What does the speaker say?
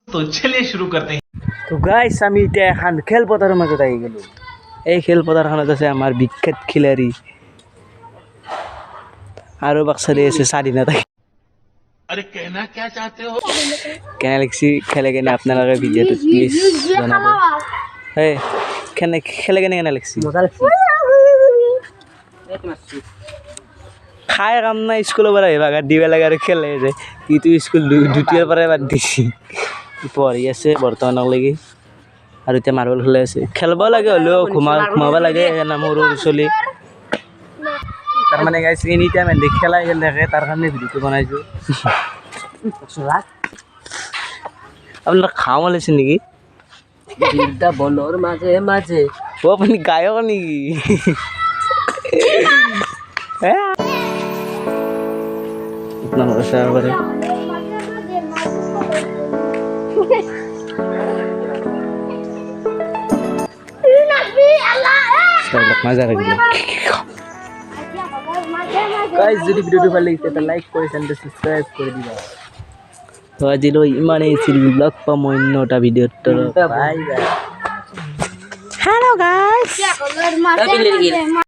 तो चलिए शुरू करते हैं। তো গাইস আমি এটা এখন খেলপথারের মাঝে থাকি গেল এই খেলপথারখানত আছে আমার বিখ্যাত খিলাড়ি আরো বাক্সারে এসে স্বাধীনতা থাকে अरे कहना क्या चाहते हो? কেন লিখছি খেলে কেনে আপনারা ভিডিওতে প্লিজ জানাবো এই খেলে কেনে কেন লিখছি খায় কাম না স্কুলের পরে বাগার দিবে লাগে আর খেলে যে কিন্তু স্কুল দুটিয়ার পরে বাদ দিছি পঢ়ি আছে বর্তমানক লাগি আর এতিয়া মাৰ্বল খেলাই আছে খেলব লাগে হলেও ঘুমাব লাগে না মোৰো চলি তাৰমানে গাইছ এনি টাইম এনে খেলাই খেলি থাকে তাৰ কাৰণে ভিডিঅ'টো বনাইছোঁ আপোনাৰ খাওঁ মালিছে নেকি দিলটা বলৰ মাজে মাজে ও আপুনি গায়ক নেকি আপনার বাসা করে মজা লাগবে গাইস যদি ভিডিওটি ভালো লাগে তাহলে লাইক করে চ্যানেলটা সাবস্ক্রাইব করে দিবা তো আজিল ইমানেই ছিল ব্লগ পাম অন্যটা ভিডিওর বাই বাই হ্যালো গাইস